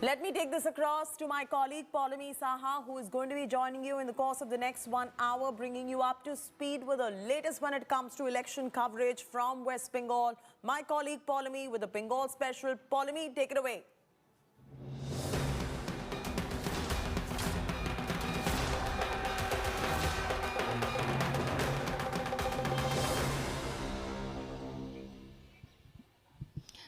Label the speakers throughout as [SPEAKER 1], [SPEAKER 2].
[SPEAKER 1] Let me take this across to my colleague Poulomi Saha, who is going to be joining you in the course of the next 1 hour, bringing you up to speed with the latest when it comes to election coverage from West Bengal. My colleague Poulomi with the Bengal Special. Poulomi, take it away.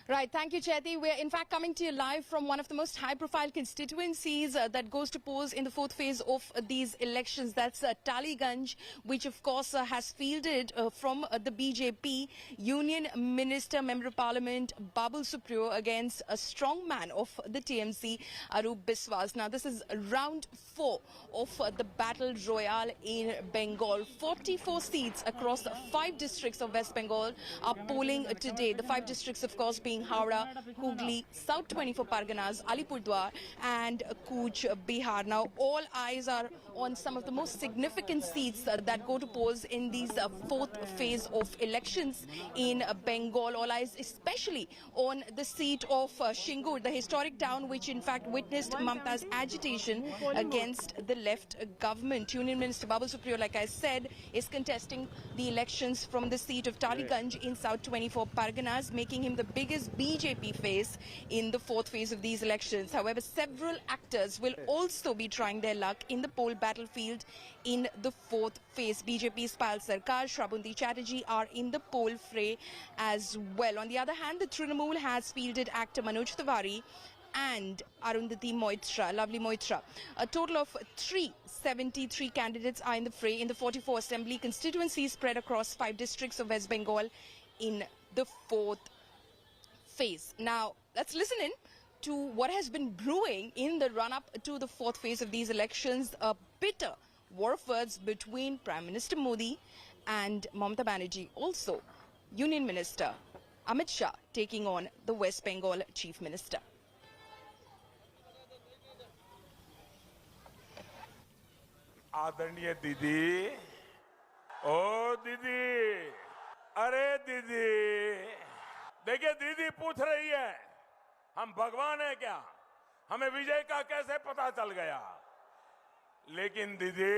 [SPEAKER 2] Right, thank you, Chaiti. We're in fact coming to you live from one of the most high-profile constituencies that goes to pose in the fourth phase of these elections. That's Taliganj, which of course has fielded from the BJP Union Minister, Member of Parliament Babul Supriyo against a strong man of the TMC, Arup Biswas. Now, this is round 4 of the battle royale in Bengal. 44 seats across 5 districts of West Bengal are polling today. The 5 districts, of course, being Howrah, Hooghly, South 24 Parganas, Alipurdwar and Cooch Behar. Now, all eyes are on some of the most significant seats that go to pose in these fourth phase of elections in Bengal. All eyes especially on the seat of Shingur, the historic town which in fact witnessed Mamta's agitation against the left government. Union Minister Babul Supriyo, like I said, is contesting the elections from the seat of Taliganj in South 24 Parganas, making him the biggest BJP face in the fourth phase of these elections. However, several actors will also be trying their luck in the poll battlefield in the fourth phase. BJP's Payal Sarkar, Shravanti Chatterjee are in the poll fray as well. On the other hand, the Trinamool has fielded actor Manoj Tiwari and Arundhati Moitra, lovely Moitra. A total of 373 candidates are in the fray in the 44 assembly constituencies spread across 5 districts of West Bengal in the fourth phase. Now, let's listen in to what has been brewing in the run-up to the fourth phase of these elections. A bitter war of words between Prime Minister Modi and Mamata Banerjee. Also, Union Minister Amit Shah taking on the West Bengal Chief Minister.
[SPEAKER 3] आदरणीय दीदी, ओ दीदी, अरे दीदी, देखिए दीदी पूछ रही है, हम भगवान है क्या? हमें विजय का कैसे पता चल गया? लेकिन दीदी,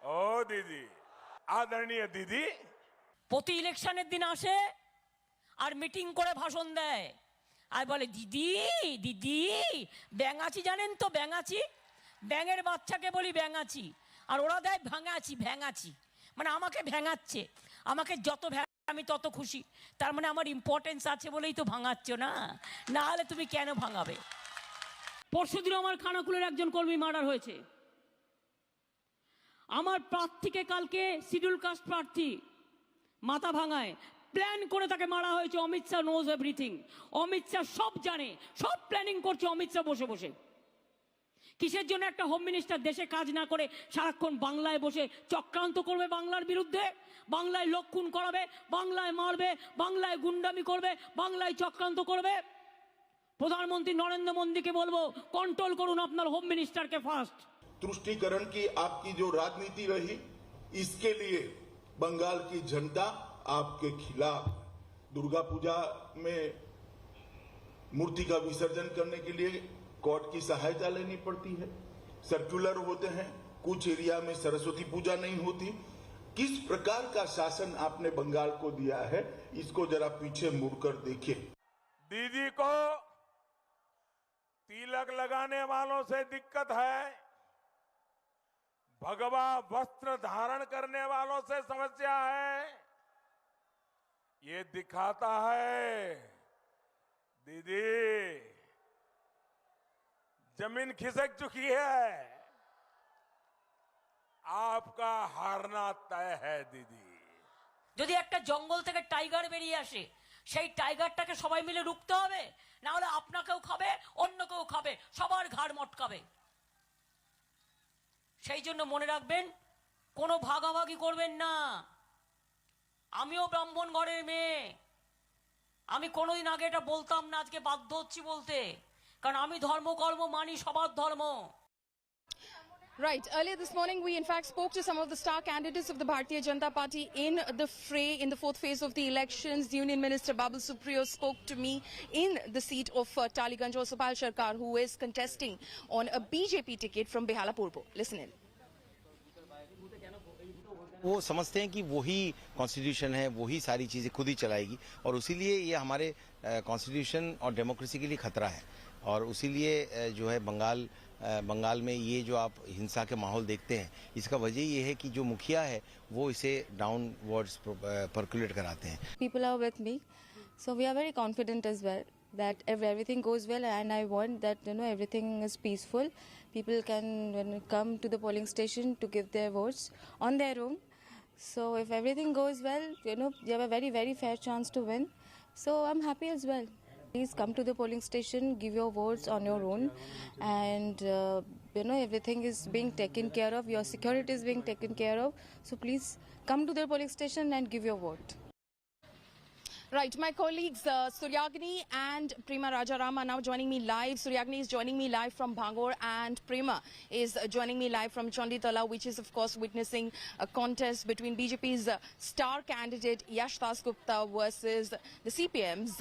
[SPEAKER 3] ओ दीदी, आदरणीय दीदी,
[SPEAKER 4] প্রতি ইলেকশনের দিন আসে আর মিটিং করে ভাষণ দেয় আর বলে দিদি দিদি ব্যাঙাচি জানেন তো ব্যাঙাচি ব্যাঙের বাচ্চাকে বলি ব্যাঙাচি আর ওরা দেয় ভাঙাচি ভ্যাঙাচি মানে আমাকে ভ্যাঙাচ্ছে আমাকে যত আমি তত খুশি তার মানে আমার ইম্পর্টেন্স আছে বলেই তো ভাঙাচ্ছ না না হলে তুমি কেন ভাঙাবে পরশুদিন আমার খানাকুলের একজন কর্মী মার্ডার হয়েছে আমার প্রার্থীকে কালকে শিডিউল কাস্ট প্রার্থী মাথা ভাঙায় প্ল্যান করে তাকে মারা হয়েছে অমিত শাহ নোজ এভরিথিং অমিত শাহ সব জানে সব প্ল্যানিং করছে অমিত শাহ বসে বসে কিসের জন্য একটা হোম মিনিস্টার দেশে কাজ না করে সারাক্ষণ বাংলায় বসে চক্রান্ত করবে বাংলার বিরুদ্ধে বাংলায় লোক খুন করাবে বাংলায় মারবে বাংলায় গুন্ডামি করবে বাংলায় চক্রান্ত করবে প্রধানমন্ত্রী নরেন্দ্র মোদীকে বলবো কন্ট্রোল করুন আপনার হোম মিনিস্টারকে ফার্স্ট
[SPEAKER 5] तुष्टीकरण की आपकी जो राजनीति रही इसके लिए बंगाल की जनता आपके खिलाफ दुर्गा पूजा में मूर्ति का विसर्जन करने के लिए कोर्ट की सहायता लेनी पड़ती है सर्कुलर होते हैं कुछ एरिया में सरस्वती पूजा नहीं होती किस प्रकार का शासन आपने बंगाल को दिया है इसको जरा पीछे मुड़कर देखिए
[SPEAKER 3] दीदी को तिलक लगाने वालों से दिक्कत है भगवा वस्त्र धारण करने वालों से समस्या है ये दिखाता है दीदी जमीन खिसक चुकी है आपका हारना तय है दीदी
[SPEAKER 4] যদি একটা জঙ্গল থেকে টাইগার বেরিয়ে আসে সেই টাইগারটাকে সবাই মিলে রুখতে হবে না হলে আপনাকেও খাবে অন্য কেউ খাবে সবার ঘাড় মটকাবে সেই জন্য মনে রাখবেন কোনো ভাগাভাগি করবেন না আমিও ব্রাহ্মণ ঘরের মেয়ে আমি কোনোদিন আগে এটা বলতাম না আজকে বাধ্য হচ্ছি বলতে কারণ আমি ধর্মকর্ম মানি সবার ধর্ম
[SPEAKER 2] Right. Earlier this morning, we in fact spoke to some of the star candidates of the Bharatiya Janata Party in the fray in the fourth phase of the elections. Union Minister Babul Supriyo spoke to me in the seat of Taliganj, or Supal Sharkar, who is contesting on a BJP ticket from Behala Purbo. Listen in.
[SPEAKER 6] वो समझते हैं कि वही constitution है, वही सारी चीजें खुद ही चलाएगी और उसीलिए ये हमारे कॉन्स्टिट्यूशन और डेमोक्रेसी के लिए खतरा है और उसीलिए जो है बंगाल में ये जो आप हिंसा के माहौल देखते हैं इसका वजह ये है कि जो मुखिया है वो इसे डाउनवर्ड्स पर्कुलेट कराते हैं.
[SPEAKER 7] People are with me, so we are very confident as well that if everything goes well, and I want that everything is peaceful, people can come to the polling station to give their votes on their own. So if everything goes well, you have a very, very fair chance to win. So I'm happy as well. Please come to the polling station, give your votes on your own, and everything is being taken care of. Your security is being taken care of. So please come to the polling station and give your vote.
[SPEAKER 2] Right, my colleagues Suryagini and Prema Rajaram are now joining me live. Suryagini is joining me live from Bangor and Prema is joining me live from Chanditala, which is of course witnessing a contest between BJP's star candidate Yash Das Gupta versus the CPM's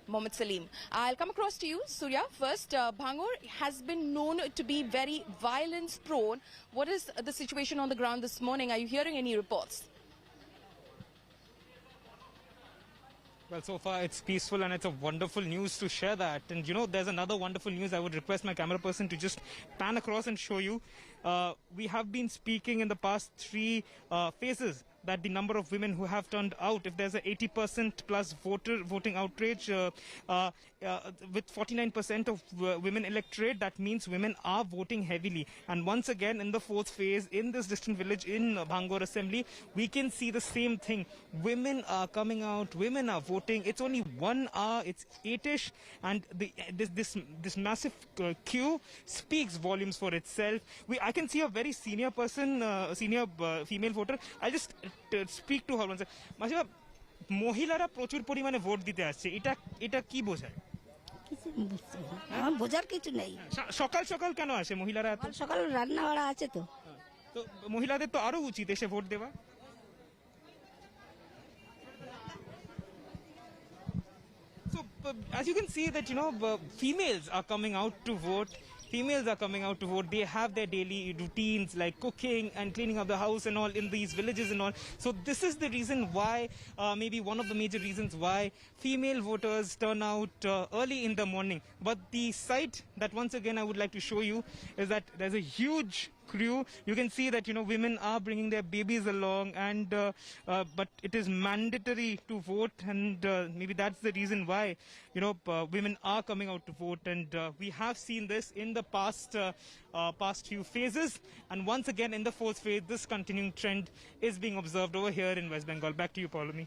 [SPEAKER 2] Mohammed Salim. I'll come across to you, Surya. First, Bangor has been known to be very violence prone. What is the situation on the ground this morning? Are you hearing any reports?
[SPEAKER 8] Well, so far it's peaceful and it's a wonderful news to share that. And there's another wonderful news. I would request my camera person to just pan across and show you. We have been speaking in the past 3 phases that the number of women who have turned out, if there's a 80% plus voting outrage with 49% of women electorate, that means women are voting heavily. And once again, in the fourth phase, in this distant village in Bangor Assembly, we can see the same thing. Women are coming out, women are voting. It's only 1 hour, it's 8ish, and this massive queue speaks volumes for itself. I can see a very senior person, senior female voter. I'll just speak to her once. মাসিমা, মহিলারা প্রচুর পরিমাণে vote দিতে আসছে, এটা কি বোঝায়?
[SPEAKER 9] আমার বোঝার কিছু নেই।
[SPEAKER 8] সকাল সকাল কেন আসে মহিলারা? এত
[SPEAKER 9] সকাল রান্না বাড়া আছে তো।
[SPEAKER 8] তো মহিলাদের তো আরো উচিত এসে ভোট দেওয়া। So as you can see that females are coming out to vote. Females are coming out to vote. They have their daily routines like cooking and cleaning up the house and all in these villages and all. So this is the reason why, maybe one of the major reasons why female voters turn out early in the morning. But the sight that once again I would like to show you is that there's a huge crew. You can see that women are bringing their babies along, and but it is mandatory to vote, and maybe that's the reason why women are coming out to vote. And we have seen this in the past few phases, and once again in the fourth phase, this continuing trend is being observed over here in West Bengal. Back to you, Paulomi.